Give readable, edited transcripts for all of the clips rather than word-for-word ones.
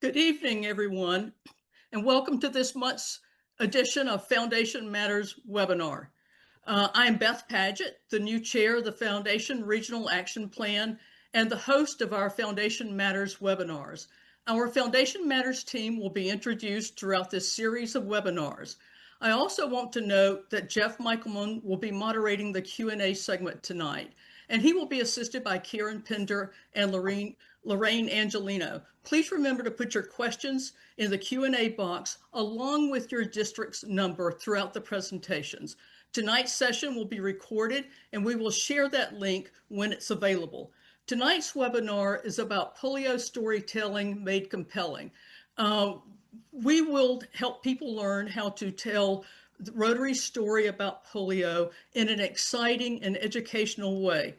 Good evening, everyone, and welcome to this month's edition of Foundation Matters webinar. I'm Beth Paget, the new chair of the Foundation Regional Action Plan and the host of our Foundation Matters webinars. Our Foundation Matters team will be introduced throughout this series of webinars. I also want to note that Jeff Michaelman will be moderating the Q&A segment tonight, and he will be assisted by Karen Pender and Lorraine Angelino. Please remember to put your questions in the Q&A box along with your district's number throughout the presentations. Tonight's session will be recorded and we will share that link when it's available. Tonight's webinar is about polio storytelling made compelling. We will help people learn how to tell the Rotary story about polio in an exciting and educational way.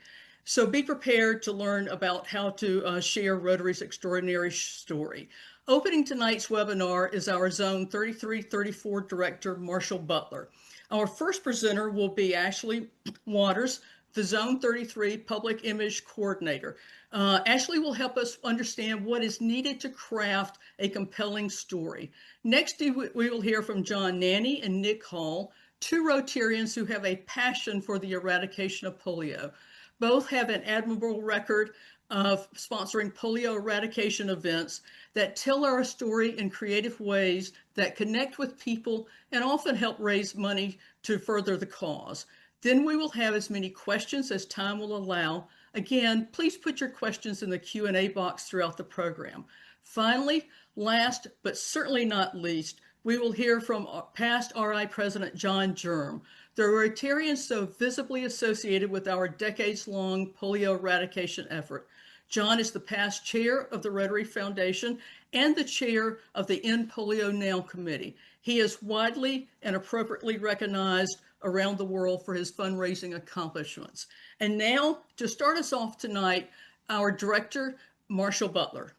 So be prepared to learn about how to share Rotary's extraordinary story. Opening tonight's webinar is our Zone 3334 Director, Marshall Butler. Our first presenter will be Ashley Waters, the Zone 33 Public Image Coordinator. Ashley will help us understand what is needed to craft a compelling story. Next, we will hear from John Nanny and Nick Hall, two Rotarians who have a passion for the eradication of polio. Both have an admirable record of sponsoring polio eradication events that tell our story in creative ways that connect with people and often help raise money to further the cause. Then we will have as many questions as time will allow. Again, please put your questions in the Q&A box throughout the program. Finally, last but certainly not least, we will hear from past RI President John Germ, the Rotarian so visibly associated with our decades-long polio eradication effort. John is the past chair of the Rotary Foundation and the chair of the End Polio Now Committee. He is widely and appropriately recognized around the world for his fundraising accomplishments. And now, to start us off tonight, our director, Marshall Butler.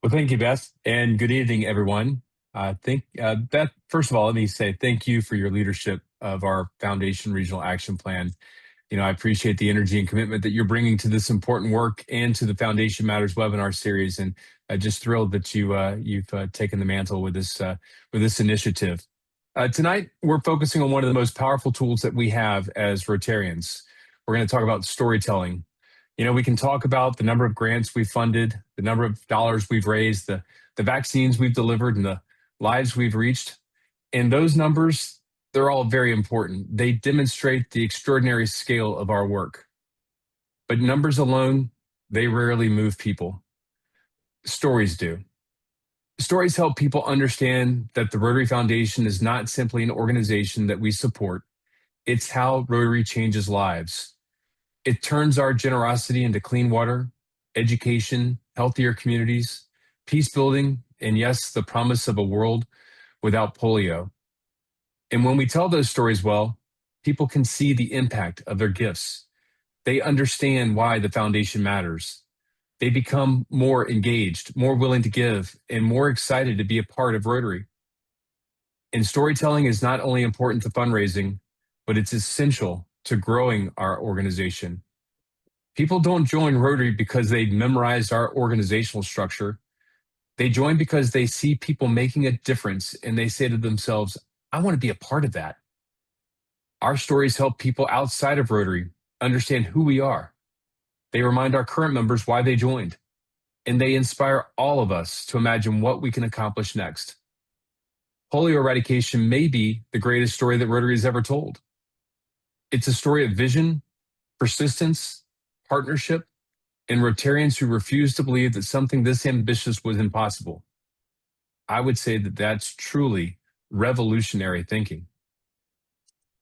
Well, thank you, Beth, and good evening, everyone. Beth, first of all, let me say thank you for your leadership of our Foundation Regional Action Plan. I appreciate the energy and commitment that you're bringing to this important work and to the Foundation Matters webinar series, and just thrilled that you've taken the mantle with this initiative. Tonight, we're focusing on one of the most powerful tools that we have as Rotarians. We're going to talk about storytelling. We can talk about the number of grants we've funded, the number of dollars we've raised, the vaccines we've delivered, and the lives we've reached. And those numbers, they're all very important. They demonstrate the extraordinary scale of our work. But numbers alone, they rarely move people. Stories do. Stories help people understand that the Rotary Foundation is not simply an organization that we support. It's how Rotary changes lives. It turns our generosity into clean water, education, healthier communities, peace building, and yes, the promise of a world without polio. And when we tell those stories well, people can see the impact of their gifts. They understand why the foundation matters. They become more engaged, more willing to give, and more excited to be a part of Rotary. And storytelling is not only important to fundraising, but it's essential to growing our organization. People don't join Rotary because they've memorized our organizational structure. They join because they see people making a difference and they say to themselves, I want to be a part of that. Our stories help people outside of Rotary understand who we are. They remind our current members why they joined, and they inspire all of us to imagine what we can accomplish next. Polio eradication may be the greatest story that Rotary has ever told. It's a story of vision, persistence, partnership, and Rotarians who refuse to believe that something this ambitious was impossible. I would say that that's truly revolutionary thinking.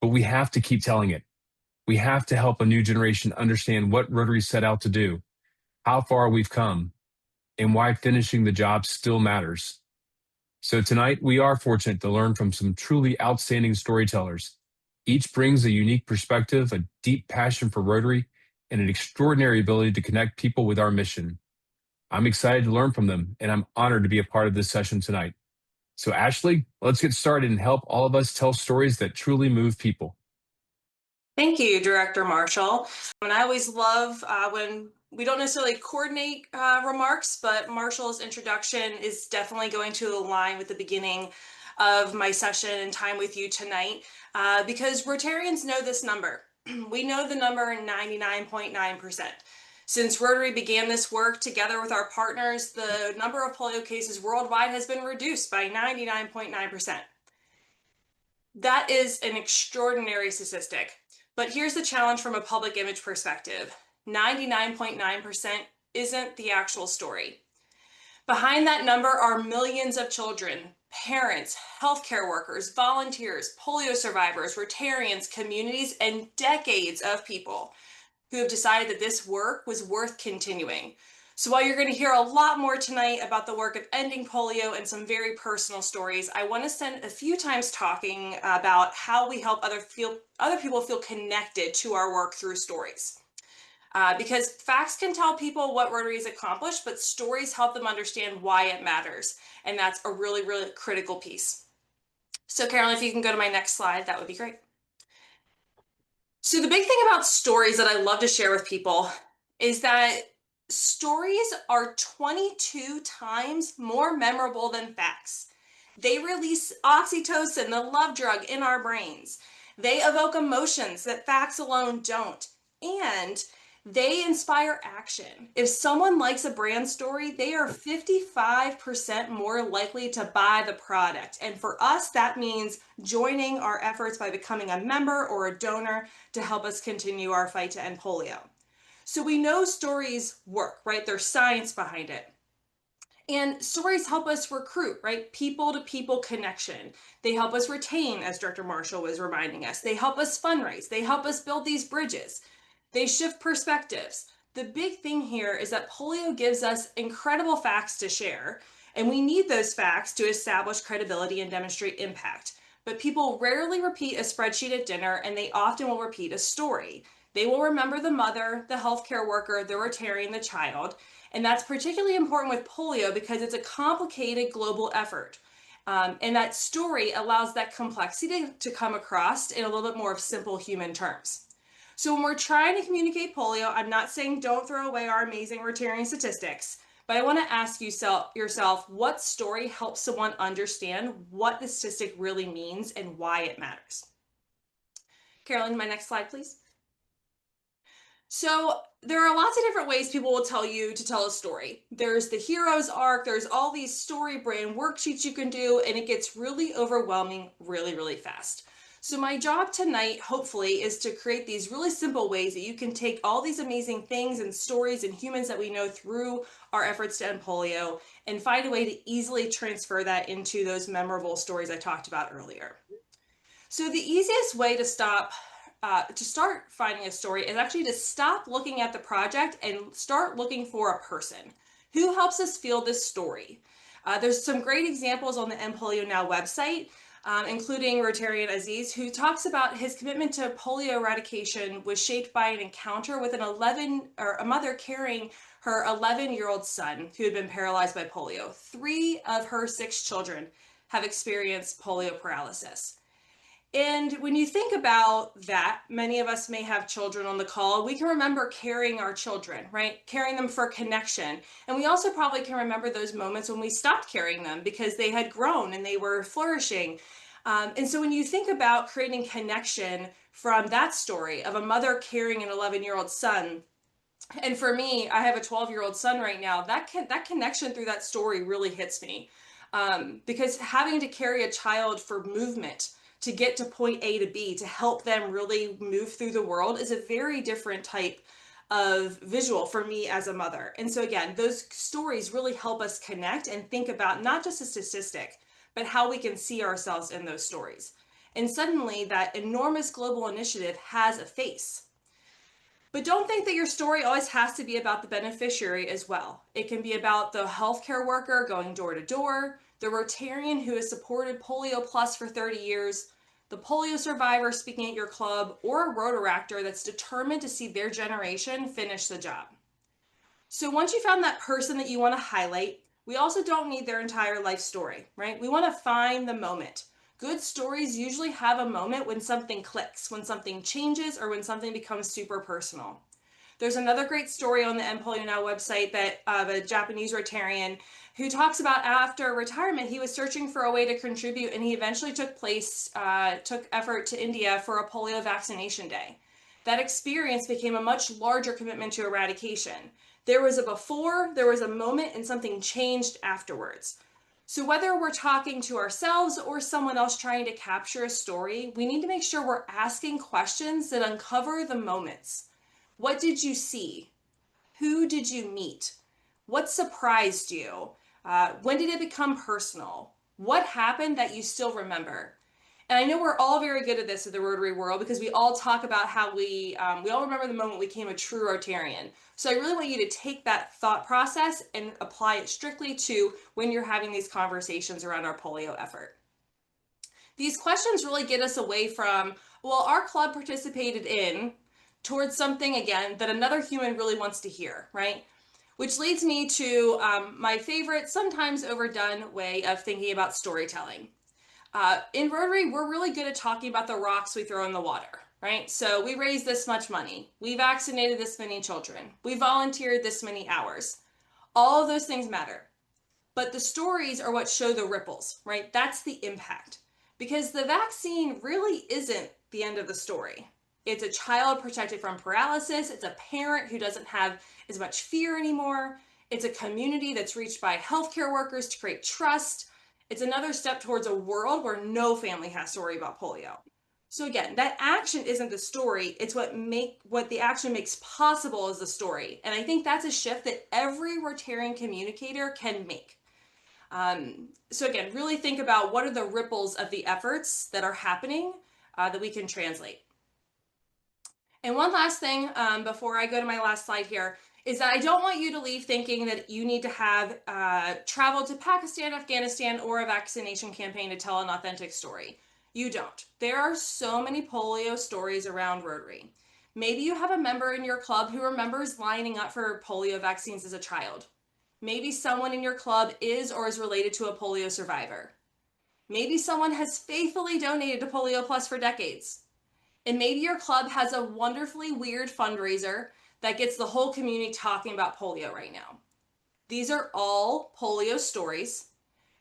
But we have to keep telling it. We have to help a new generation understand what Rotary set out to do, how far we've come, and why finishing the job still matters. So tonight, we are fortunate to learn from some truly outstanding storytellers. Each brings a unique perspective, a deep passion for Rotary, and an extraordinary ability to connect people with our mission. I'm excited to learn from them, and I'm honored to be a part of this session tonight. So Ashley, let's get started and help all of us tell stories that truly move people. Thank you, Director Marshall. And I always love when we don't necessarily coordinate remarks, but Marshall's introduction is definitely going to align with the beginning of my session and time with you tonight, because Rotarians know this number. We know the number 99.9%. Since Rotary began this work together with our partners, the number of polio cases worldwide has been reduced by 99.9%. That is an extraordinary statistic. But here's the challenge from a public image perspective. 99.9% isn't the actual story. Behind that number are millions of children, parents, healthcare workers, volunteers, polio survivors, Rotarians, communities, and decades of people who have decided that this work was worth continuing. So while you're going to hear a lot more tonight about the work of ending polio and some very personal stories, I want to spend a few times talking about how we help other people feel connected to our work through stories. Because facts can tell people what Rotary has accomplished, but stories help them understand why it matters. And that's a really, really critical piece. So Carolyn, if you can go to my next slide, that would be great. So the big thing about stories that I love to share with people is that stories are 22 times more memorable than facts. They release oxytocin, the love drug, in our brains. They evoke emotions that facts alone don't. And they inspire action. If someone likes a brand story, they are 55% more likely to buy the product. And for us, that means joining our efforts by becoming a member or a donor to help us continue our fight to end polio. So we know stories work, right? There's science behind it. And stories help us recruit, right? People to people connection. They help us retain, as Director Marshall was reminding us. They help us fundraise. They help us build these bridges. They shift perspectives. The big thing here is that polio gives us incredible facts to share, and we need those facts to establish credibility and demonstrate impact. But people rarely repeat a spreadsheet at dinner, and they often will repeat a story. They will remember the mother, the healthcare worker, the Rotarian, the child, and that's particularly important with polio because it's a complicated global effort. And that story allows that complexity to come across in a little bit more of simple human terms. So when we're trying to communicate polio, I'm not saying don't throw away our amazing Rotarian statistics, but I want to ask yourself, what story helps someone understand what the statistic really means and why it matters? Carolyn, my next slide, please. So there are lots of different ways people will tell you to tell a story. There's the hero's arc, there's all these story brand worksheets you can do, and it gets really overwhelming really, really fast. So my job tonight, hopefully, is to create these really simple ways that you can take all these amazing things and stories and humans that we know through our efforts to end polio and find a way to easily transfer that into those memorable stories I talked about earlier. So the easiest way to start finding a story is actually to stop looking at the project and start looking for a person. Who helps us feel this story? There's some great examples on the End Polio Now website, including Rotarian Aziz, who talks about his commitment to polio eradication was shaped by an encounter with a mother carrying her 11-year-old son who had been paralyzed by polio. 3 of her 6 children have experienced polio paralysis. And when you think about that, many of us may have children on the call. We can remember carrying our children, right? Carrying them for connection. And we also probably can remember those moments when we stopped carrying them because they had grown and they were flourishing. And so when you think about creating connection from that story of a mother carrying an 11-year-old son, and for me, I have a 12-year-old son right now, that connection through that story really hits me. Because having to carry a child for movement, to get to point A to B, to help them really move through the world is a very different type of visual for me as a mother. And so again, those stories really help us connect and think about not just a statistic, but how we can see ourselves in those stories. And suddenly that enormous global initiative has a face. But don't think that your story always has to be about the beneficiary as well. It can be about the healthcare worker going door to door, the Rotarian who has supported Polio Plus for 30 years, the polio survivor speaking at your club, or a Rotaractor that's determined to see their generation finish the job. So once you found that person that you want to highlight, we also don't need their entire life story, right? We want to find the moment. Good stories usually have a moment when something clicks, when something changes, or when something becomes super personal. There's another great story on the End Polio Now website that of a Japanese Rotarian who talks about after retirement, he was searching for a way to contribute, and he eventually took effort to India for a polio vaccination day. That experience became a much larger commitment to eradication. There was a before, there was a moment, and something changed afterwards. So whether we're talking to ourselves or someone else trying to capture a story, we need to make sure we're asking questions that uncover the moments. What did you see? Who did you meet? What surprised you? When did it become personal? What happened that you still remember? And I know we're all very good at this in the Rotary world because we all talk about how we all remember the moment we became a true Rotarian. So I really want you to take that thought process and apply it strictly to when you're having these conversations around our polio effort. These questions really get us away from, well, our club participated in, towards something, again, that another human really wants to hear, right? Which leads me to my favorite, sometimes overdone way of thinking about storytelling. In Rotary, we're really good at talking about the rocks we throw in the water, right? So we raised this much money. We vaccinated this many children. We volunteered this many hours. All of those things matter. But the stories are what show the ripples, right? That's the impact. Because the vaccine really isn't the end of the story. It's a child protected from paralysis. It's a parent who doesn't have as much fear anymore. It's a community that's reached by healthcare workers to create trust. It's another step towards a world where no family has to worry about polio. So again, that action isn't the story. It's what the action makes possible is the story. And I think that's a shift that every Rotarian communicator can make. So again, really think about what are the ripples of the efforts that are happening that we can translate. And one last thing before I go to my last slide here is that I don't want you to leave thinking that you need to have traveled to Pakistan, Afghanistan, or a vaccination campaign to tell an authentic story. You don't. There are so many polio stories around Rotary. Maybe you have a member in your club who remembers lining up for polio vaccines as a child. Maybe someone in your club is or is related to a polio survivor. Maybe someone has faithfully donated to Polio Plus for decades. And maybe your club has a wonderfully weird fundraiser that gets the whole community talking about polio right now. These are all polio stories,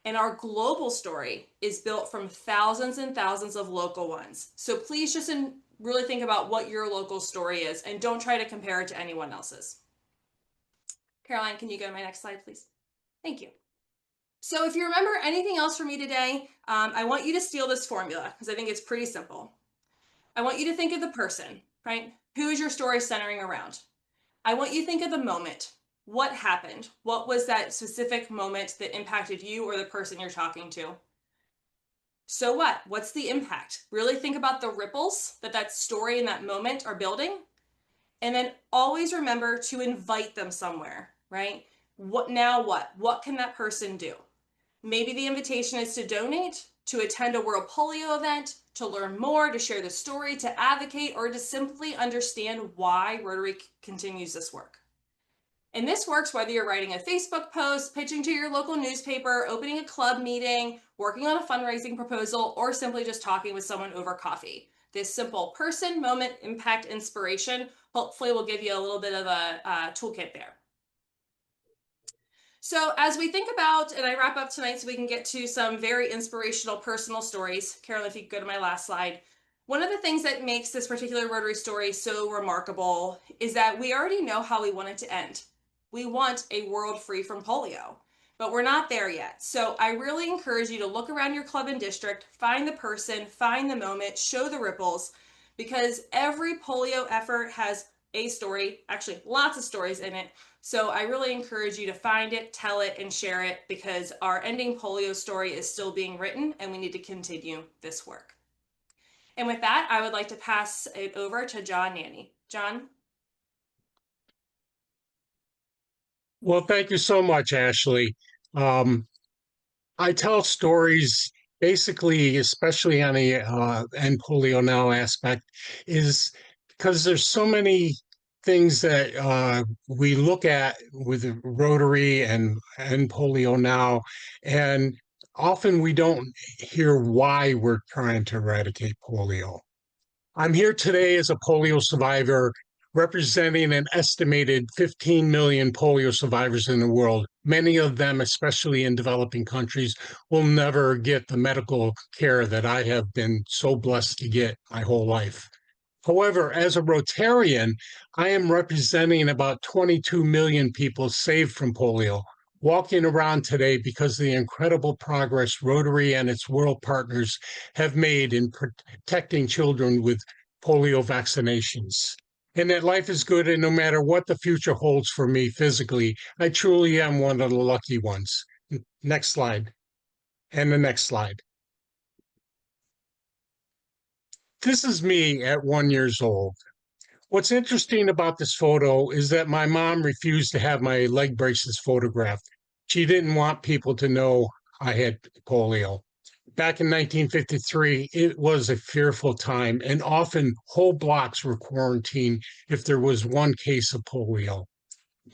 and our global story is built from thousands and thousands of local ones. So please just really think about what your local story is and don't try to compare it to anyone else's. Caroline, can you go to my next slide, please? Thank you. So if you remember anything else from me today, I want you to steal this formula because I think it's pretty simple. I want you to think of the person, right? Who is your story centering around? I want you to think of the moment. What happened? What was that specific moment that impacted you or the person you're talking to? So what? What's the impact? Really think about the ripples that story and that moment are building. And then always remember to invite them somewhere, right? What now what? What can that person do? Maybe the invitation is to donate, to attend a World Polio event, to learn more, to share the story, to advocate, or to simply understand why Rotary continues this work. And this works whether you're writing a Facebook post, pitching to your local newspaper, opening a club meeting, working on a fundraising proposal, or simply just talking with someone over coffee. This simple person, moment, impact, inspiration hopefully will give you a little bit of a toolkit there. So as we think about, and I wrap up tonight so we can get to some very inspirational personal stories. Carolyn, if you could go to my last slide. One of the things that makes this particular Rotary story so remarkable is that we already know how we want it to end. We want a world free from polio, but we're not there yet. So I really encourage you to look around your club and district, find the person, find the moment, show the ripples, because every polio effort has a story, actually lots of stories in it. So I really encourage you to find it, tell it, and share it because our ending polio story is still being written and we need to continue this work. And with that, I would like to pass it over to John Nanny. John? Well, thank you so much, Ashley. I tell stories basically, especially on the End Polio Now aspect, is because there's so many things that we look at with Rotary and End Polio Now, and often we don't hear why we're trying to eradicate polio. I'm here today as a polio survivor. representing an estimated 15 million polio survivors in the world. Many of them, especially in developing countries, will never get the medical care that I have been so blessed to get my whole life. However, as a Rotarian, I am representing about 22 million people saved from polio, walking around today because of the incredible progress Rotary and its world partners have made in protecting children with polio vaccinations. And that life is good, and no matter what the future holds for me physically, I truly am one of the lucky ones. Next slide. And the next slide. This is me at 1 year old. What's interesting about this photo is that my mom refused to have my leg braces photographed. She didn't want people to know I had polio. Back in 1953, it was a fearful time, and often whole blocks were quarantined if there was one case of polio.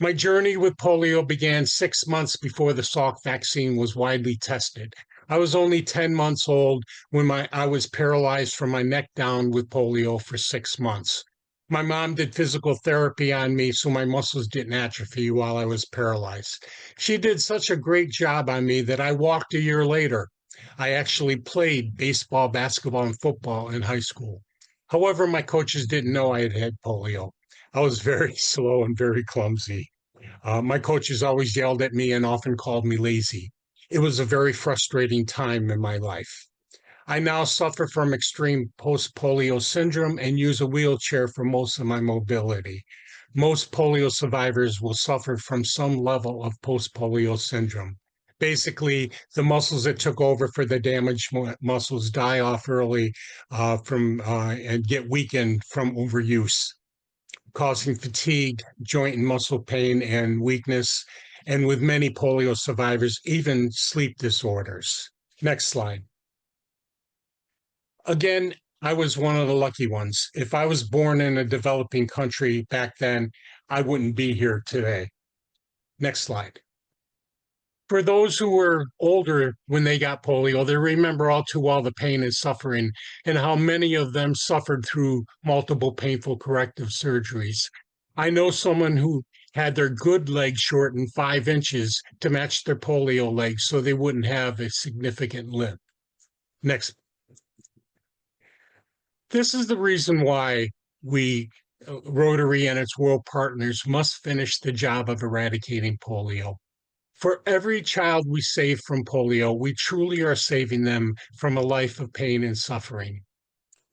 My journey with polio began 6 months before the Salk vaccine was widely tested. I was only 10 months old when I was paralyzed from my neck down with polio for 6 months. My mom did physical therapy on me so my muscles didn't atrophy while I was paralyzed. She did such a great job on me that I walked a year later. I actually played baseball, basketball, and football in high school. However, my coaches didn't know I had had polio. I was very slow and very clumsy. My coaches always yelled at me and often called me lazy. It was a very frustrating time in my life. I now suffer from extreme post-polio syndrome and use a wheelchair for most of my mobility. Most polio survivors will suffer from some level of post-polio syndrome. Basically, the muscles that took over for the damaged muscles die off early and get weakened from overuse, causing fatigue, joint and muscle pain, and weakness, and with many polio survivors, even sleep disorders. Next slide. Again, I was one of the lucky ones. If I was born in a developing country back then, I wouldn't be here today. Next slide. For those who were older when they got polio, they remember all too well the pain and suffering and how many of them suffered through multiple painful corrective surgeries. I know someone who had their good leg shortened 5 inches to match their polio leg so they wouldn't have a significant limp. Next. This is the reason why we, Rotary and its world partners, must finish the job of eradicating polio. For every child we save from polio, we truly are saving them from a life of pain and suffering.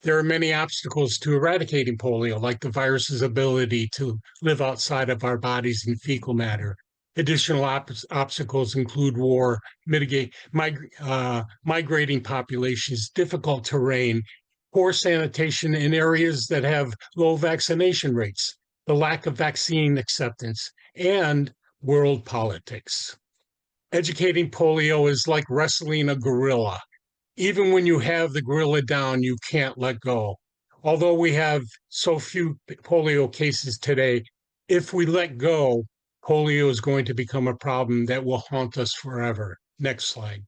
There are many obstacles to eradicating polio, like the virus's ability to live outside of our bodies in fecal matter. Additional obstacles include war, migrating populations, difficult terrain, poor sanitation in areas that have low vaccination rates, the lack of vaccine acceptance, and world politics. Educating polio is like wrestling a gorilla. Even when you have the gorilla down, you can't let go. Although we have so few polio cases today, if we let go, polio is going to become a problem that will haunt us forever. Next slide.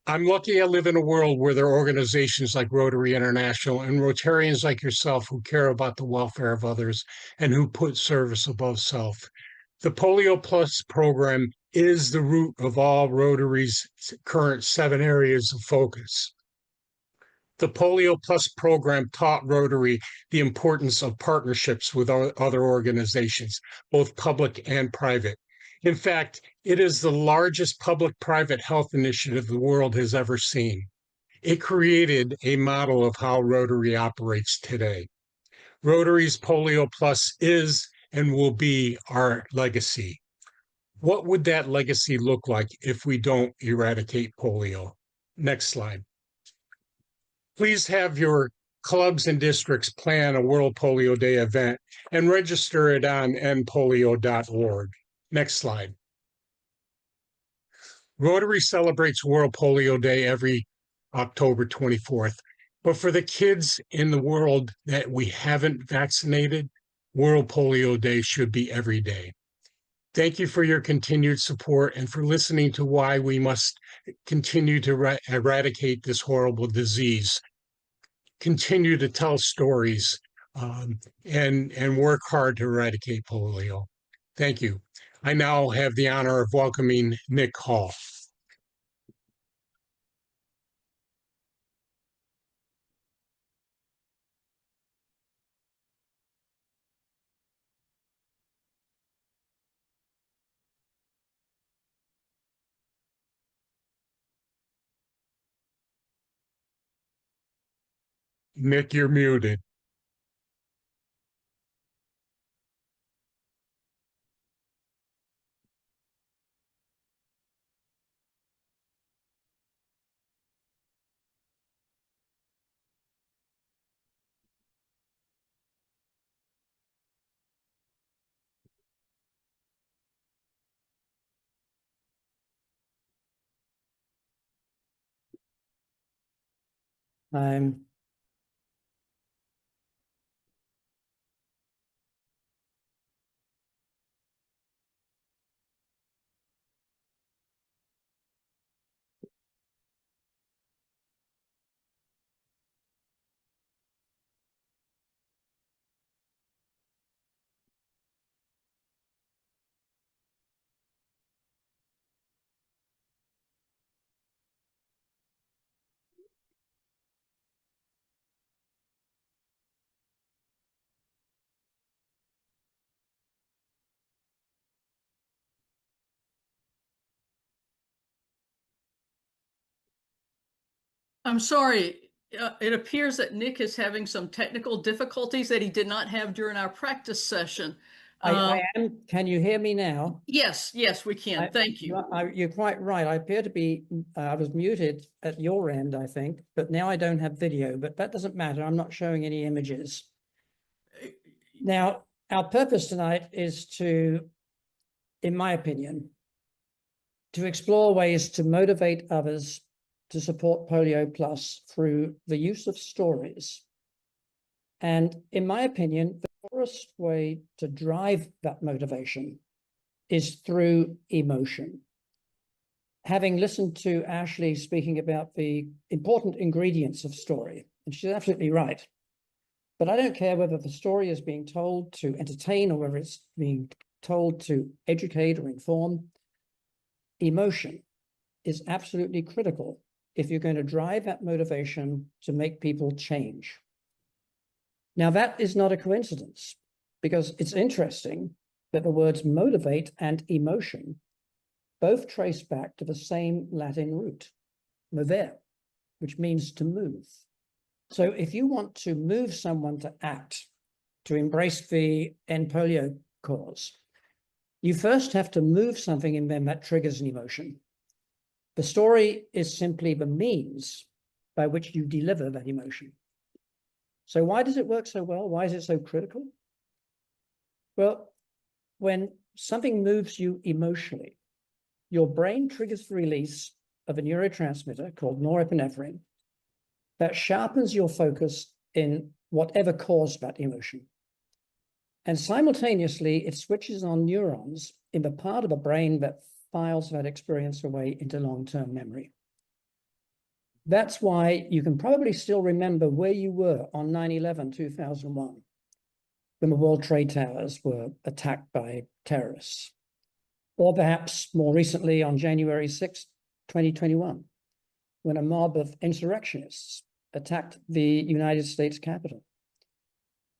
I'm lucky I live in a world where there are organizations like Rotary International and Rotarians like yourself who care about the welfare of others and who put service above self. The Polio Plus program is the root of all Rotary's current 7 areas of focus. The Polio Plus program taught Rotary the importance of partnerships with other organizations, both public and private. In fact, it is the largest public-private health initiative the world has ever seen. It created a model of how Rotary operates today. Rotary's Polio Plus is and will be our legacy. What would that legacy look like if we don't eradicate polio? Next slide. Please have your clubs and districts plan a World Polio Day event and register it on endpolio.org. Next slide. Rotary celebrates World Polio Day every October 24th. But for the kids in the world that we haven't vaccinated, World Polio Day should be every day. Thank you for your continued support and for listening to why we must continue to eradicate this horrible disease. Continue to tell stories. and work hard to eradicate polio. Thank you. I now have the honor of welcoming Nick Hall. Nick, you're muted. I'm I'm sorry. It appears that Nick is having some technical difficulties that he did not have during our practice session. I am. Can you hear me now? Yes, yes, we can. Thank you. You're quite right. I appear to be. I was muted at your end, I think, but now I don't have video. But that doesn't matter. I'm not showing any images. Now, our purpose tonight is to, in my opinion, to explore ways to motivate others to support Polio Plus through the use of stories. And in my opinion, the surest way to drive that motivation is through emotion. Having listened to Ashley speaking about the important ingredients of story, and she's absolutely right, but I don't care whether the story is being told to entertain or whether it's being told to educate or inform. Emotion is absolutely critical if you're going to drive that motivation to make people change. Now, that is not a coincidence, because it's interesting that the words motivate and emotion both trace back to the same Latin root, movere, which means to move. So if you want to move someone to act, to embrace the end polio cause, you first have to move something in them that triggers an emotion. The story is simply the means by which you deliver that emotion. So why does it work so well? Why is it so critical? Well, when something moves you emotionally, your brain triggers the release of a neurotransmitter called norepinephrine that sharpens your focus in whatever caused that emotion. And simultaneously, it switches on neurons in the part of the brain that files that experience away into long-term memory. That's why you can probably still remember where you were on 9/11, 2001, when the World Trade Towers were attacked by terrorists. Or perhaps more recently on January 6, 2021, when a mob of insurrectionists attacked the United States Capitol.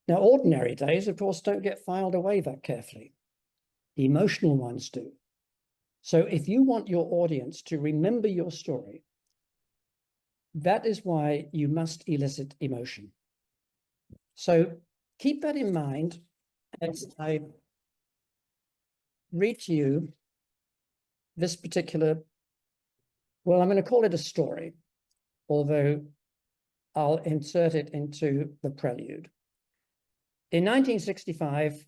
Now, ordinary days, of course, don't get filed away that carefully. The emotional ones do. So if you want your audience to remember your story, that is why you must elicit emotion. So keep that in mind as I read to you this particular, well, I'm going to call it a story, although I'll insert it into the prelude. In 1965,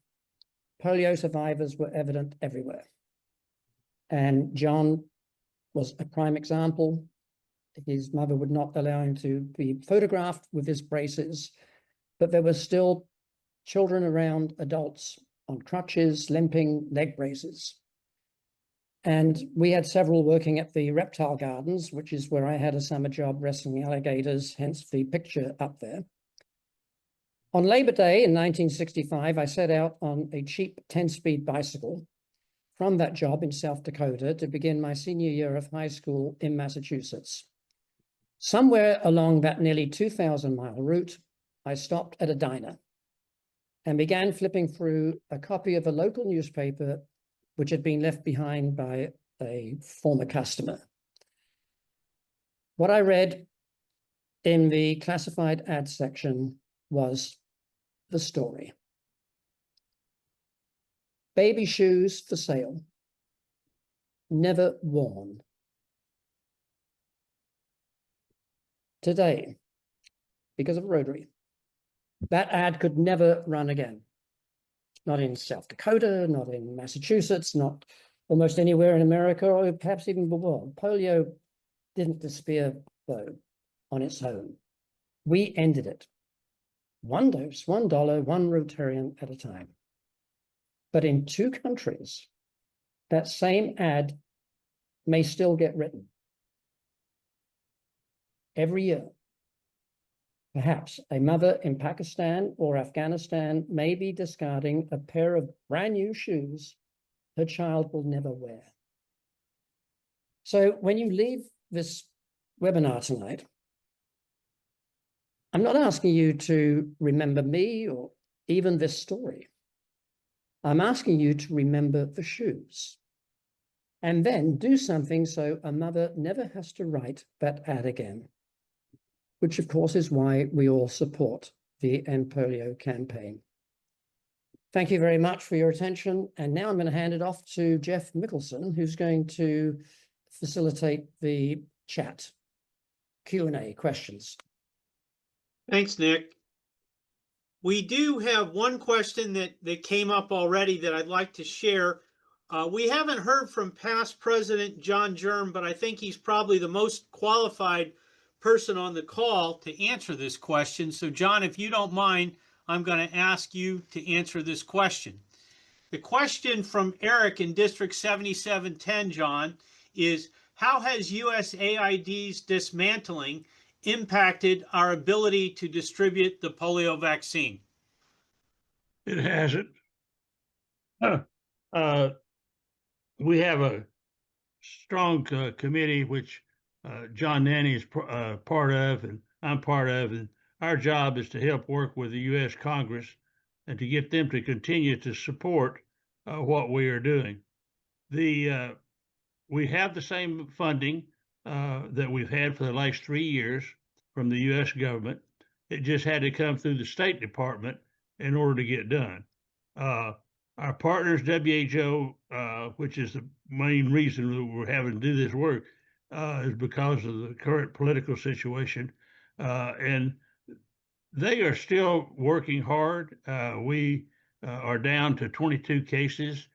polio survivors were evident everywhere. And John was a prime example. His mother would not allow him to be photographed with his braces, but there were still children around, adults on crutches, limping, leg braces. And we had several working at the reptile gardens, which is where I had a summer job wrestling alligators, hence the picture up there. On Labor Day in 1965, I set out on a cheap 10-speed bicycle from that job in South Dakota to begin my senior year of high school in Massachusetts. Somewhere along that nearly 2,000-mile route, I stopped at a diner and began flipping through a copy of a local newspaper which had been left behind by a former customer. What I read in the classified ads section was the story. Baby shoes for sale, never worn. Today, because of Rotary, that ad could never run again. Not in South Dakota, not in Massachusetts, not almost anywhere in America, or perhaps even the world. Polio didn't disappear, though, on its own. We ended it. One dose, $1, one Rotarian at a time. But in 2 countries, that same ad may still get written. Every year, perhaps a mother in Pakistan or Afghanistan may be discarding a pair of brand new shoes her child will never wear. So when you leave this webinar tonight, I'm not asking you to remember me or even this story. I'm asking you to remember the shoes and then do something so a mother never has to write that ad again, which of course is why we all support the End Polio campaign. Thank you very much for your attention. And now I'm going to hand it off to Jeff Mickelson, who's going to facilitate the chat, Q&A, questions. Thanks, Nick. We do have one question that came up already that I'd like to share. We haven't heard from past President John Germ, but I think he's probably the most qualified person on the call to answer this question. So John, if you don't mind, I'm going to ask you to answer this question. The question from Eric in District 7710, John, is how has USAID's dismantling impacted our ability to distribute the polio vaccine? It hasn't. We have a strong committee, which John Nanny is part of, and I'm part of, and our job is to help work with the U.S. Congress and to get them to continue to support what we are doing. We have the same funding that we've had for the last 3 years from the U.S. government. It just had to come through the State Department in order to get done. Our partners, WHO, which is the main reason that we're having to do this work, is because of the current political situation. And they are still working hard. We are down to 22 cases,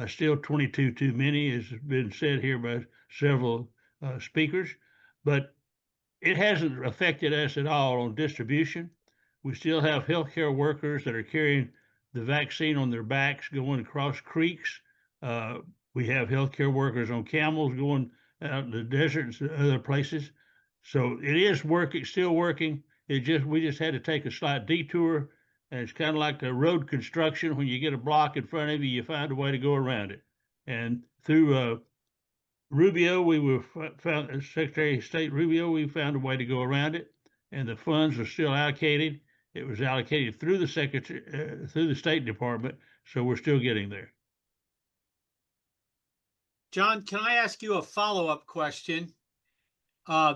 still 22 too many, as has been said here by several speakers, but it hasn't affected us at all on distribution. We still have healthcare workers that are carrying the vaccine on their backs going across creeks. We have healthcare workers on camels going out in the deserts and other places. So it is working, still working. We just had to take a slight detour, and it's kind of like a road construction. When you get a block in front of you, you find a way to go around it. And through Rubio, Secretary of State Rubio, we found a way to go around it, and the funds are still allocated. It was allocated through the through the State Department, so we're still getting there. John, can I ask you a follow-up question?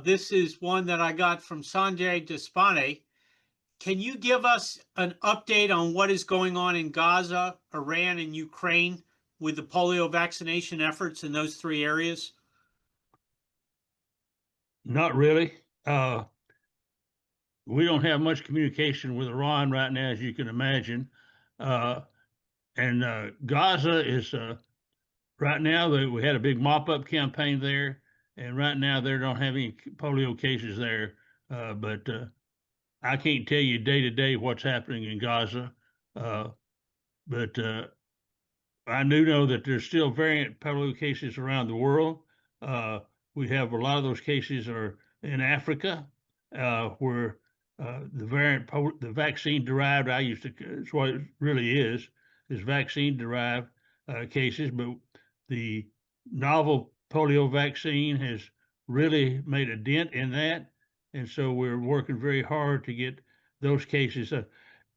This is one that I got from Sanjay Despane. Can you give us an update on what is going on in Gaza, Iran, and Ukraine with the polio vaccination efforts in those 3 areas? Not really. We don't have much communication with Iran right now, as you can imagine. And Gaza is right now, we had a big mop-up campaign there, and right now they don't have any polio cases there. But I can't tell you day to day what's happening in Gaza. But I do know that there's still variant polio cases around the world. We have a lot of those cases are in Africa, where the vaccine derived, it's what it really is vaccine derived cases, but the novel polio vaccine has really made a dent in that. And so we're working very hard to get those cases.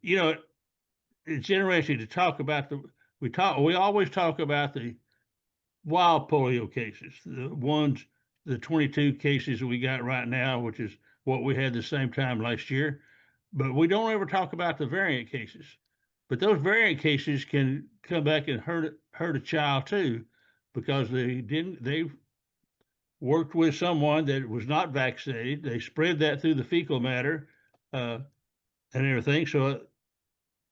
You know, it's interesting to talk about we always talk about the wild polio cases, the 22 cases we got right now, which is what we had the same time last year. But we don't ever talk about the variant cases. But those variant cases can come back and hurt a child too, because they worked with someone that was not vaccinated. They spread that through the fecal matter and everything. So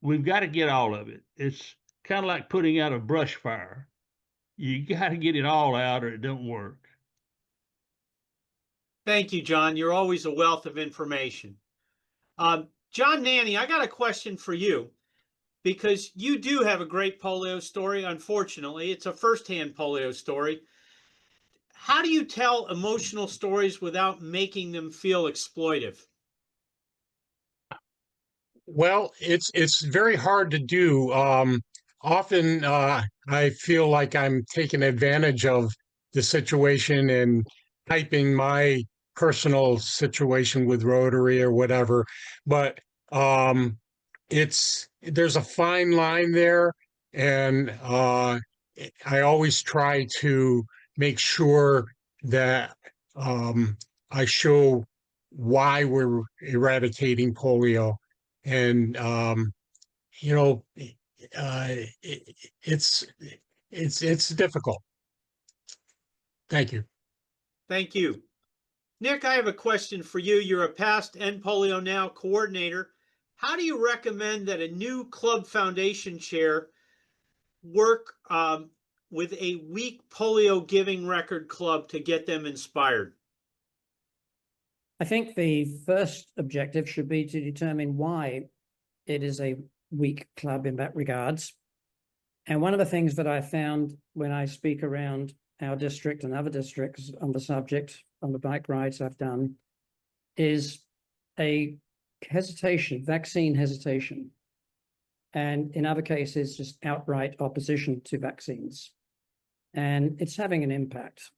we've got to get all of it. It's kind of like putting out a brush fire. You got to get it all out or it don't work. Thank you, John. You're always a wealth of information. John Nanny, I got a question for you, because you do have a great polio story. Unfortunately, it's a firsthand polio story. How do you tell emotional stories without making them feel exploitive? Well, it's very hard to do. Often I feel like I'm taking advantage of the situation and typing my personal situation with Rotary or whatever. But there's a fine line there, and I always try to make sure that I show why we're eradicating polio. And you know, it's it's difficult. Thank you. Thank you. Nick, I have a question for you. You're a past End Polio Now coordinator. How do you recommend that a new club foundation chair work with a weak polio giving record club to get them inspired? I think the first objective should be to determine why it is a weak club in that regards. And one of the things that I found when I speak around our district and other districts on the subject, on the bike rides I've done, is a hesitation, vaccine hesitation. And in other cases, just outright opposition to vaccines. And it's having an impact.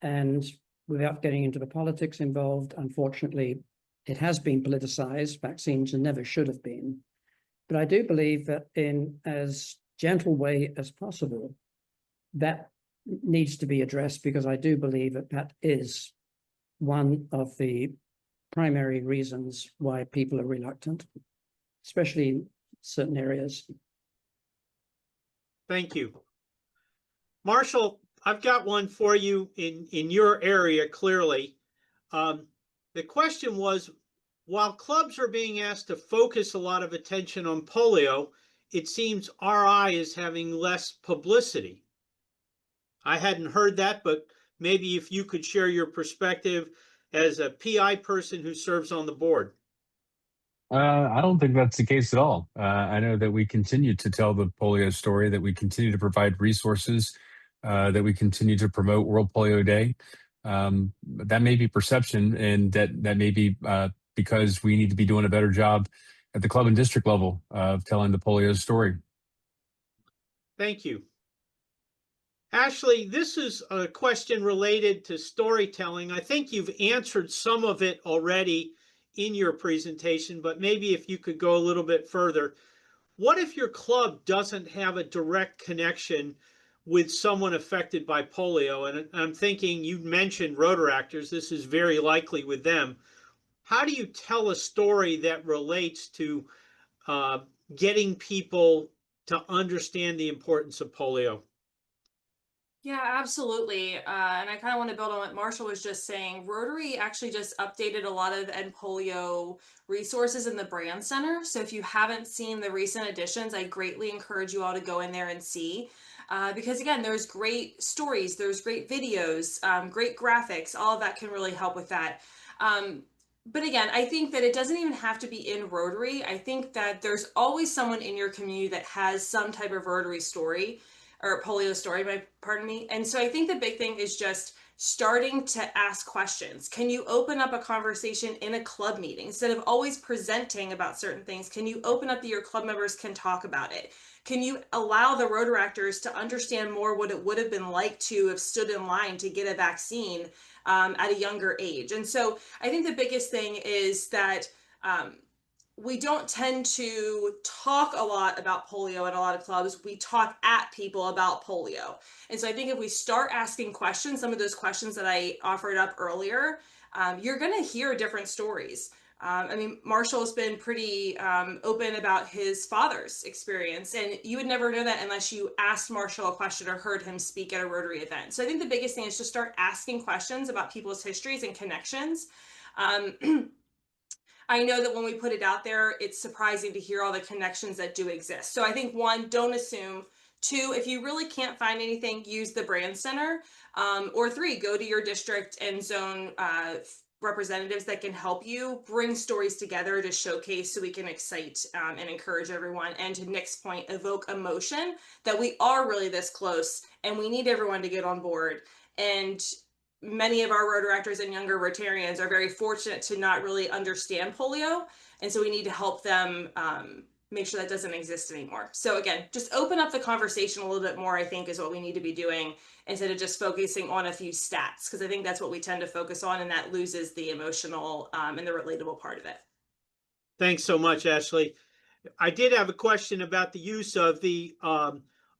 And without getting into the politics involved, unfortunately, it has been politicized. Vaccines never should have been. But I do believe that in as gentle way as possible, that needs to be addressed, because I do believe that that is one of the primary reasons why people are reluctant, especially in certain areas. Thank you. Marshall, I've got one for you in your area, clearly. The question was, while clubs are being asked to focus a lot of attention on polio, it seems RI is having less publicity. I hadn't heard that, but maybe if you could share your perspective as a PI person who serves on the board. I don't think that's the case at all. I know that we continue to tell the polio story, that we continue to provide resources, that we continue to promote World Polio Day. That may be perception, and that may be because we need to be doing a better job at the club and district level of telling the polio story. Thank you. Ashley, this is a question related to storytelling. I think you've answered some of it already in your presentation, but maybe if you could go a little bit further. What if your club doesn't have a direct connection with someone affected by polio? And I'm thinking, you mentioned Rotaractors. This is very likely with them. How do you tell a story that relates to getting people to understand the importance of polio? Yeah, absolutely. And I kind of want to build on what Marshall was just saying. Rotary actually just updated a lot of End Polio resources in the Brand Center. So if you haven't seen the recent additions, I greatly encourage you all to go in there and see. Because again, there's great stories, there's great videos, great graphics, all of that can really help with that. But again, I think that it doesn't even have to be in Rotary. I think that there's always someone in your community that has some type of Rotary story or polio story, pardon me. And so I think the big thing is just starting to ask questions. Can you open up a conversation in a club meeting instead of always presenting about certain things? Can you open up that your club members can talk about it? Can you allow the Rotaractors to understand more what it would have been like to have stood in line to get a vaccine at a younger age? And so I think the biggest thing is that we don't tend to talk a lot about polio at a lot of clubs. We talk at people about polio. And so I think if we start asking questions, some of those questions that I offered up earlier, you're going to hear different stories. I mean, Marshall has been pretty open about his father's experience, and you would never know that unless you asked Marshall a question or heard him speak at a Rotary event. So I think the biggest thing is to start asking questions about people's histories and connections. I know that when we put it out there, it's surprising to hear all the connections that do exist. So I think one, don't assume. Two, if you really can't find anything, use the brand center. Or three, go to your district and zone representatives that can help you bring stories together to showcase so we can excite and encourage everyone. And to Nick's point, evoke emotion that we are really this close and we need everyone to get on board. And many of our Rotaractors and younger Rotarians are very fortunate to not really understand polio. And so we need to help them make sure that doesn't exist anymore. So again, just open up the conversation a little bit more, I think, is what we need to be doing instead of just focusing on a few stats, because I think that's what we tend to focus on, and that loses the emotional and the relatable part of it. Thanks so much, Ashley. I did have a question about the use of the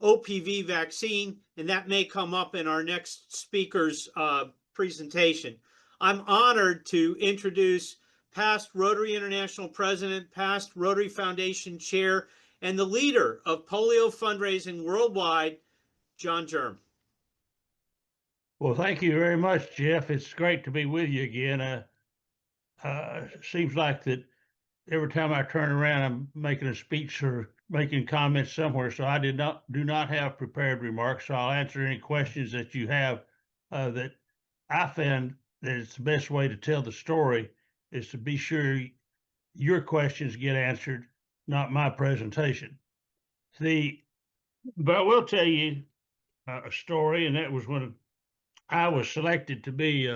OPV vaccine, and that may come up in our next speaker's presentation. I'm honored to introduce past Rotary International President, past Rotary Foundation Chair, and the leader of polio fundraising worldwide, John Germ. Well, thank you very much, Jeff. It's great to be with you again. Seems like that every time I turn around, I'm making a speech or making comments somewhere. So I do not have prepared remarks. So I'll answer any questions that you have. That I found that it's the best way to tell the story is to be sure your questions get answered, not my presentation. But I will tell you a story, and that was when I was selected to be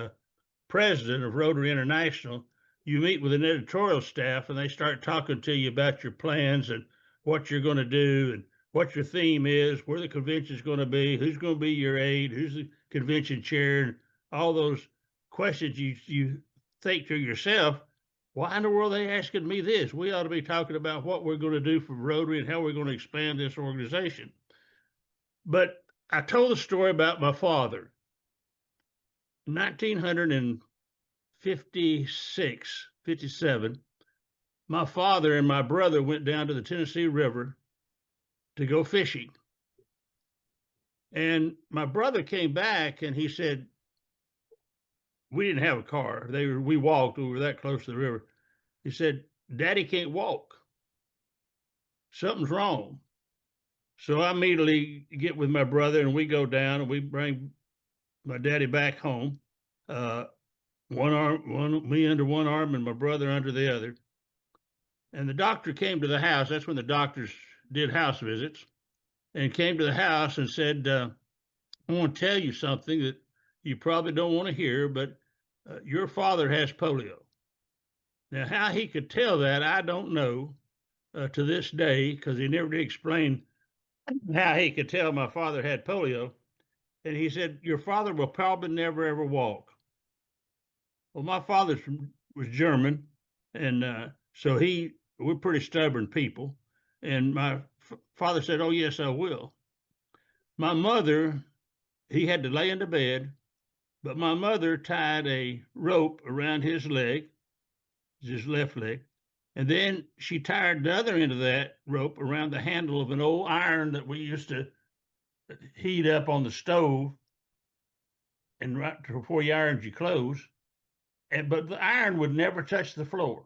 president of Rotary International. You meet with an editorial staff and they start talking to you about your plans and what you're going to do and what your theme is, where the convention is going to be, who's going to be your aide, who's the convention chair, and all those questions you think to yourself, why in the world are they asking me this? We ought to be talking about what we're going to do for Rotary and how we're going to expand this organization. But I told a story about my father. 1956, 57, my father and my brother went down to the Tennessee River to go fishing. And my brother came back and he said, we didn't have a car. We walked. We were that close to the river. He said, Daddy can't walk. Something's wrong. So I immediately get with my brother and we go down and we bring my daddy back home. Me under one arm and my brother under the other. And the doctor came to the house. That's when the doctors did house visits, and came to the house and said, I want to tell you something that you probably don't want to hear, but your father has polio. Now, how he could tell that, I don't know to this day, because he never did explain how he could tell my father had polio. And he said, your father will probably never, ever walk. Well, my father was German, and so we're pretty stubborn people. And my father said, oh, yes, I will. My mother, he had to lay in the bed, but my mother tied a rope around his leg, his left leg, and then she tied the other end of that rope around the handle of an old iron that we used to heat up on the stove, and right before you ironed your clothes. But the iron would never touch the floor.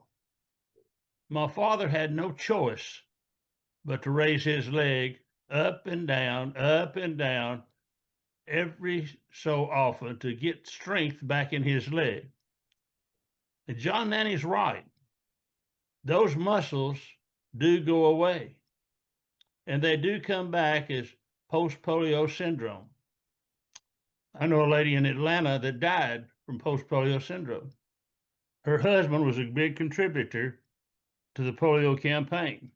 My father had no choice but to raise his leg up and down every so often to get strength back in his leg. And John Nanny's right. Those muscles do go away, and they do come back as post-polio syndrome. I know a lady in Atlanta that died from post-polio syndrome. Her husband was a big contributor to the polio campaign.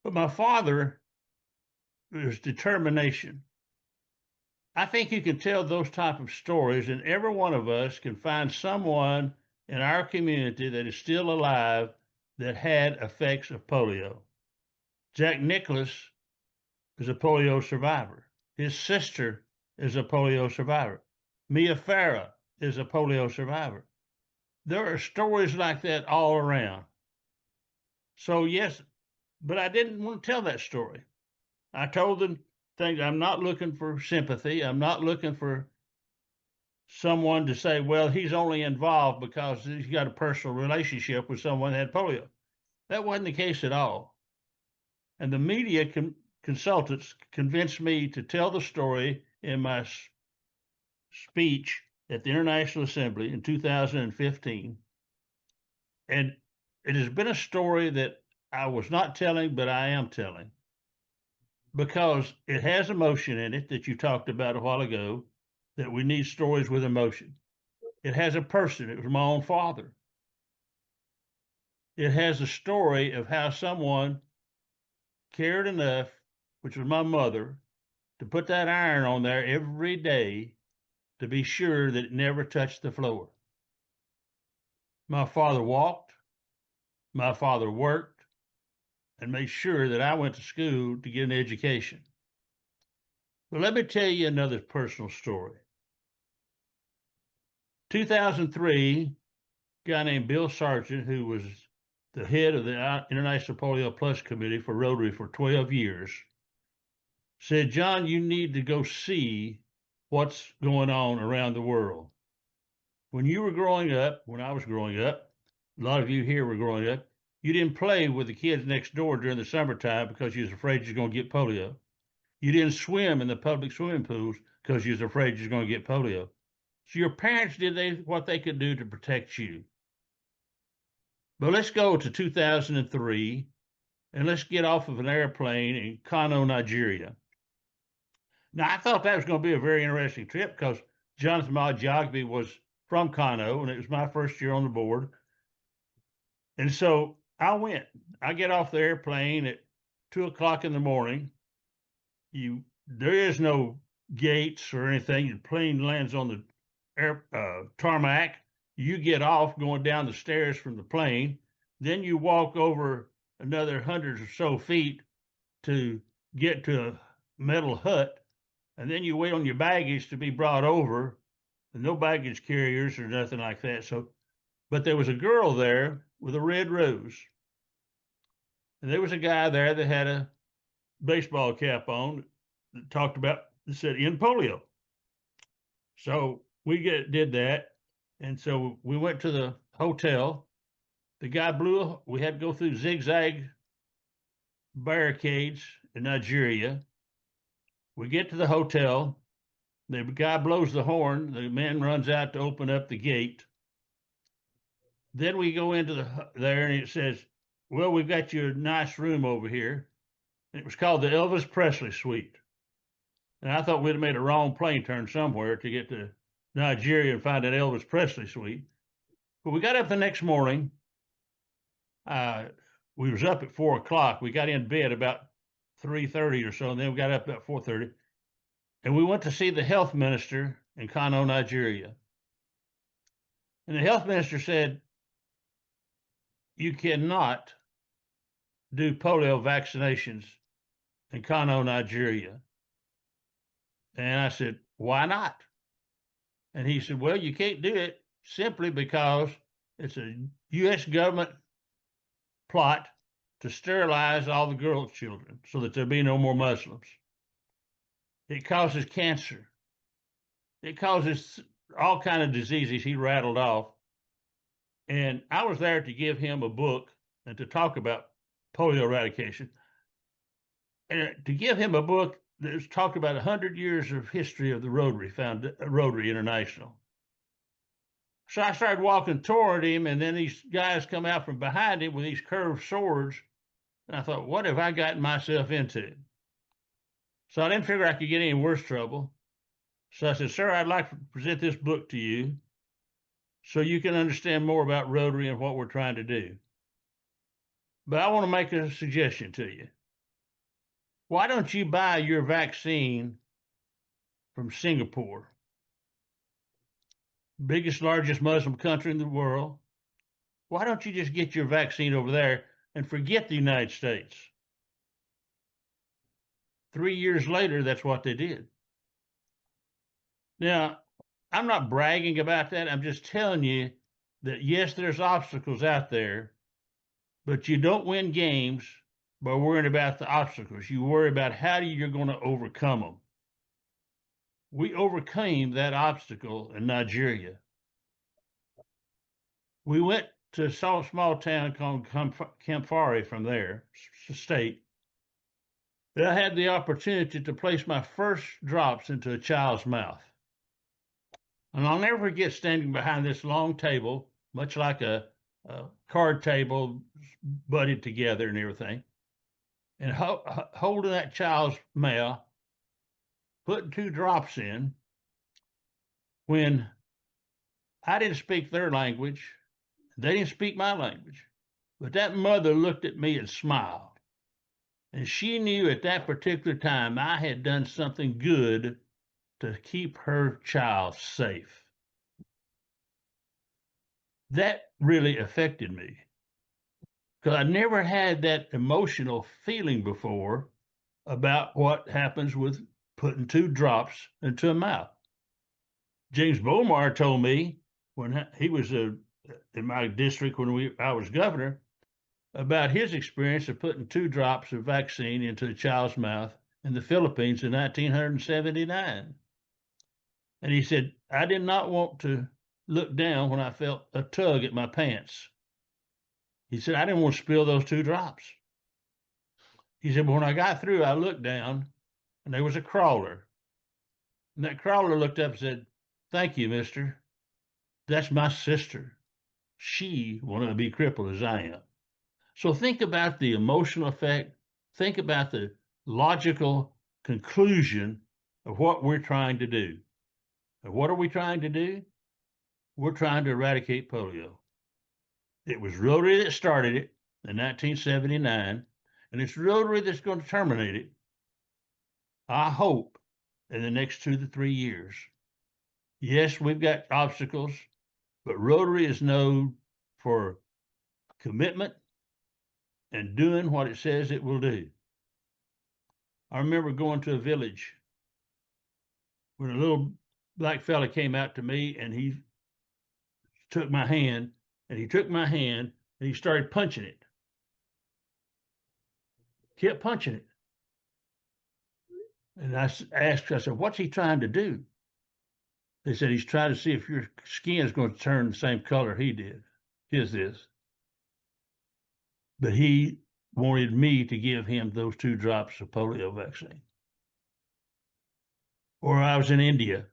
But my father was determination. I think you can tell those type of stories, and every one of us can find someone in our community that is still alive that had effects of polio. Jack Nicholas is a polio survivor. His sister is a polio survivor. Mia Farah is a polio survivor. There are stories like that all around. So yes, but I didn't want to tell that story. I told them things. I'm not looking for sympathy. I'm not looking for someone to say, well, he's only involved because he's got a personal relationship with someone that had polio. That wasn't the case at all. And the media consultants convinced me to tell the story in my speech at the International Assembly in 2015. And it has been a story that I was not telling, but I am telling because it has emotion in it that you talked about a while ago, that we need stories with emotion. It has a person. It was my own father. It has a story of how someone cared enough, which was my mother, to put that iron on there every day to be sure that it never touched the floor. My father walked, my father worked, and made sure that I went to school to get an education. But let me tell you another personal story. 2003, a guy named Bill Sargent, who was the head of the International Polio Plus Committee for Rotary for 12 years, said, John, you need to go see what's going on around the world. When you were growing up, when I was growing up, a lot of you here were growing up, you didn't play with the kids next door during the summertime because you was afraid you was going to get polio. You didn't swim in the public swimming pools because you was afraid you was going to get polio. So your parents did what they could do to protect you. But let's go to 2003 and let's get off of an airplane in Kano, Nigeria. Now, I thought that was going to be a very interesting trip because Jonathan Majiagbe was from Kano, and it was my first year on the board. And so I went. I get off the airplane at 2 o'clock in the morning. There is no gates or anything. The plane lands on the tarmac. You get off going down the stairs from the plane. Then you walk over another hundreds or so feet to get to a metal hut. And then you wait on your baggage to be brought over. And no baggage carriers or nothing like that. But there was a girl there with a red rose. And there was a guy there that had a baseball cap on that talked about, that said, in polio. So we did that. And so we went to the hotel. The guy we had to go through zigzag barricades in Nigeria. We get to the hotel. The guy blows the horn. The man runs out to open up the gate. Then we go into there and it says, well, we've got you a nice room over here. It was called the Elvis Presley Suite. And I thought we'd have made a wrong plane turn somewhere to get to Nigeria and find an Elvis Presley suite. But we got up the next morning. We was up at 4 o'clock. We got in bed about 3:30 or so, and then we got up about 4:30. And we went to see the health minister in Kano, Nigeria. And the health minister said, you cannot do polio vaccinations in Kano, Nigeria. And I said, why not? And he said, well, you can't do it simply because it's a U.S. government plot to sterilize all the girl children so that there be no more Muslims. It causes cancer. It causes all kinds of diseases he rattled off. And I was there to give him a book and to talk about polio eradication. And to give him a book that talked about 100 years of history of the Rotary International. So I started walking toward him, and then these guys come out from behind him with these curved swords. And I thought, what have I gotten myself into? So I didn't figure I could get any worse trouble. So I said, sir, I'd like to present this book to you so you can understand more about Rotary and what we're trying to do. But I want to make a suggestion to you. Why don't you buy your vaccine from Singapore, biggest, largest Muslim country in the world? Why don't you just get your vaccine over there and forget the United States? 3 years later, that's what they did. Now, I'm not bragging about that. I'm just telling you that, yes, there's obstacles out there, but you don't win games by worrying about the obstacles. You worry about how you're going to overcome them. We overcame that obstacle in Nigeria. We went to a small town called Kamfari from there, state. I had the opportunity to place my first drops into a child's mouth. And I'll never forget standing behind this long table, much like a card table, butted together and everything, and holding that child's mouth, putting 2 drops in, when I didn't speak their language, they didn't speak my language, but that mother looked at me and smiled. And she knew at that particular time I had done something good to keep her child safe. That really affected me because I never had that emotional feeling before about what happens with putting 2 drops into a mouth. James Bomar told me when he was in my district when I was governor about his experience of putting 2 drops of vaccine into a child's mouth in the Philippines in 1979. And he said, I did not want to look down when I felt a tug at my pants. He said, I didn't want to spill those 2 drops. He said, but when I got through, I looked down and there was a crawler. And that crawler looked up and said, thank you, mister. That's my sister. She wanted to be crippled as I am. So think about the emotional effect. Think about the logical conclusion of what we're trying to do. And what are we trying to do? We're trying to eradicate polio. It was Rotary that started it in 1979, and it's Rotary that's going to terminate it, I hope, in the next 2 to 3 years. Yes, we've got obstacles, but Rotary is known for commitment and doing what it says it will do. I remember going to a village when a little black fella came out to me and he took my hand and he started punching it. Kept punching it. And I asked, I said, what's he trying to do? They said, he's trying to see if your skin is going to turn the same color he did. His is. But he wanted me to give him those 2 drops of polio vaccine. Or I was in India.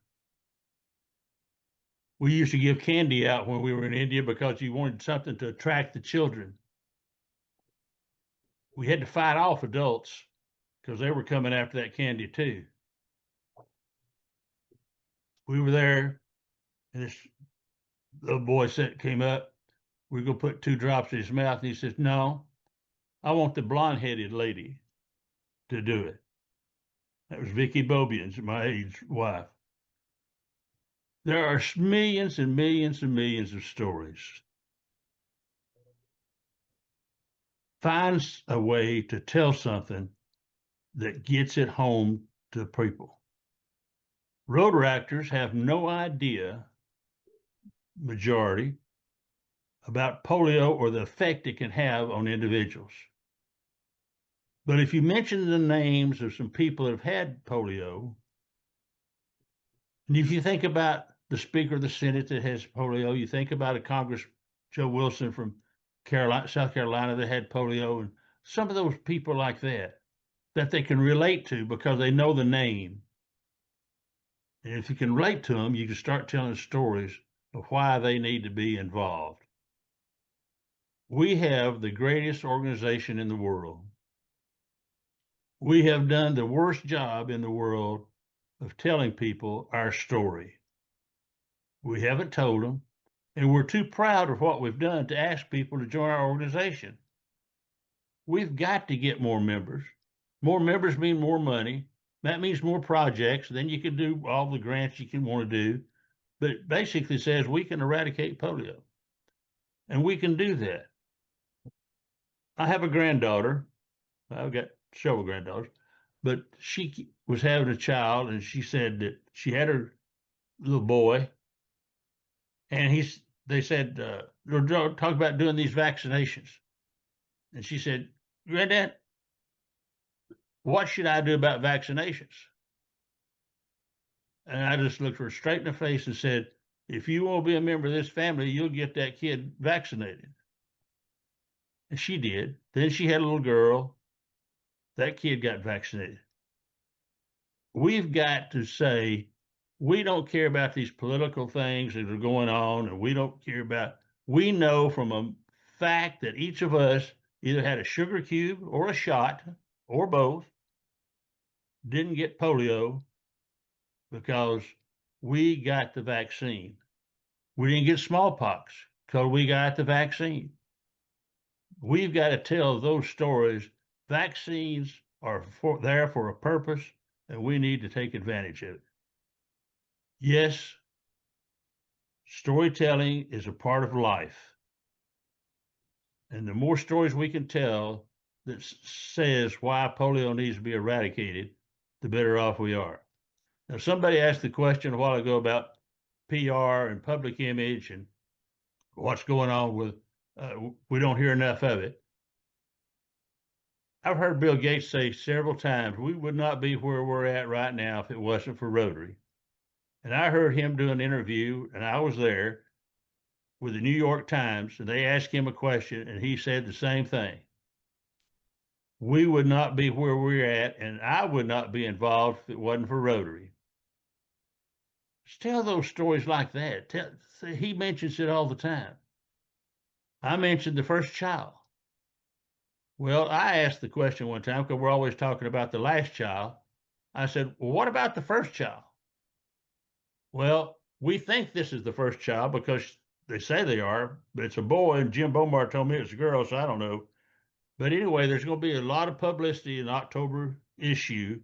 We used to give candy out when we were in India because you wanted something to attract the children. We had to fight off adults because they were coming after that candy too. We were there, and this little boy came up. We're going to put 2 drops in his mouth. And he says, no, I want the blonde-headed lady to do it. That was Vicky Bobian's, my age wife. There are millions and millions and millions of stories. Find a way to tell something that gets it home to people. Rotaractors have no idea, majority, about polio or the effect it can have on individuals. But if you mention the names of some people that have had polio, and if you think about the Speaker of the Senate that has polio, you think about a Congress, Joe Wilson from South Carolina that had polio, and some of those people like that they can relate to because they know the name. And if you can relate to them, you can start telling stories of why they need to be involved. We have the greatest organization in the world. We have done the worst job in the world of telling people our story. We haven't told them, and we're too proud of what we've done to ask people to join our organization. We've got to get more members. More members mean more money. That means more projects. Then you can do all the grants you can want to do. But it basically says we can eradicate polio. And we can do that. I have a granddaughter. I've got several granddaughters, but she was having a child, and she said that she had her little boy, and they said, they're talking about doing these vaccinations. And she said, Granddad, what should I do about vaccinations? And I just looked her straight in the face and said, if you want to be a member of this family, you'll get that kid vaccinated. And she did. Then she had a little girl. That kid got vaccinated. We've got to say, we don't care about these political things that are going on, and we don't care about, we know from a fact that each of us either had a sugar cube or a shot or both, didn't get polio because we got the vaccine. We didn't get smallpox because we got the vaccine. We've got to tell those stories. Vaccines are there for a purpose, and we need to take advantage of it. Yes, storytelling is a part of life. And the more stories we can tell that says why polio needs to be eradicated, the better off we are. Now, somebody asked the question a while ago about PR and public image and what's going on with, we don't hear enough of it. I've heard Bill Gates say several times, we would not be where we're at right now if it wasn't for Rotary. And I heard him do an interview, and I was there with the New York Times, and they asked him a question, and he said the same thing. We would not be where we're at, and I would not be involved if it wasn't for Rotary. Just tell those stories like that. He mentions it all the time. I mentioned the first child. Well, I asked the question one time, because we're always talking about the last child. I said, well, what about the first child? Well, we think this is the first child because they say they are, but it's a boy, and Jim Bomar told me it's a girl, so I don't know. But anyway, there's going to be a lot of publicity in the October issue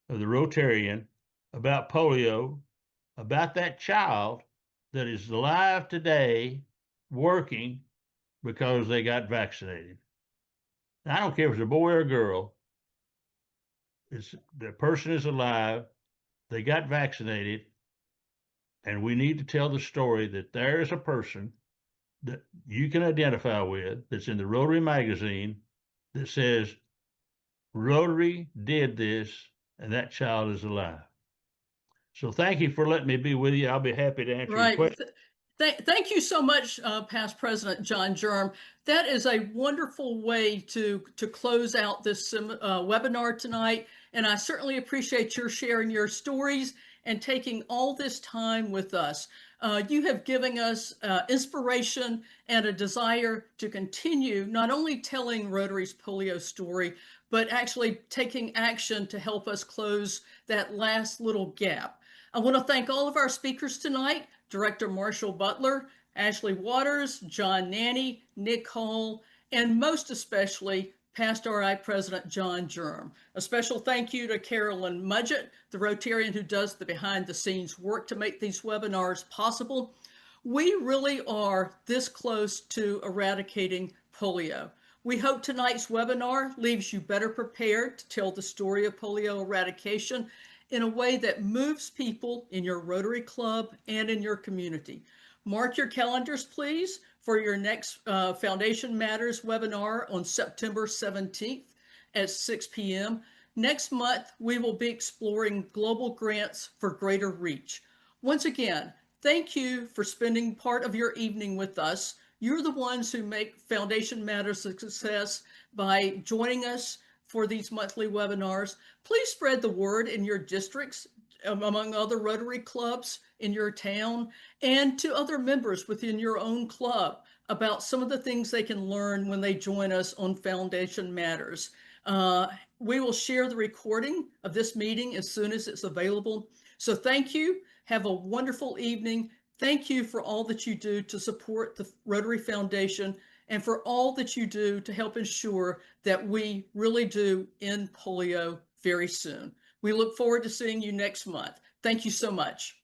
of the Rotarian about polio, about that child that is alive today working because they got vaccinated. Now, I don't care if it's a boy or a girl. The person is alive. They got vaccinated. And we need to tell the story that there is a person that you can identify with that's in the Rotary magazine that says, Rotary did this, and that child is alive. So thank you for letting me be with you. I'll be happy to answer your questions. Thank you so much, past President John Germ. That is a wonderful way to close out this webinar tonight. And I certainly appreciate your sharing your stories and taking all this time with us. You have given us inspiration and a desire to continue not only telling Rotary's polio story, but actually taking action to help us close that last little gap. I want to thank all of our speakers tonight, Director Marshall Butler, Ashley Waters, John Nanny, Nick Hall, and most especially Past RI President John Germ. A special thank you to Carolyn Mudgett, the Rotarian who does the behind-the-scenes work to make these webinars possible. We really are this close to eradicating polio. We hope tonight's webinar leaves you better prepared to tell the story of polio eradication in a way that moves people in your Rotary Club and in your community. Mark your calendars, please, for your next Foundation Matters webinar on September 17th at 6 p.m. Next month, we will be exploring global grants for greater reach. Once again, thank you for spending part of your evening with us. You're the ones who make Foundation Matters a success by joining us for these monthly webinars. Please spread the word in your districts, among other Rotary clubs in your town, and to other members within your own club about some of the things they can learn when they join us on Foundation Matters. We will share the recording of this meeting as soon as it's available. So thank you. Have a wonderful evening. Thank you for all that you do to support the Rotary Foundation and for all that you do to help ensure that we really do end polio very soon. We look forward to seeing you next month. Thank you so much.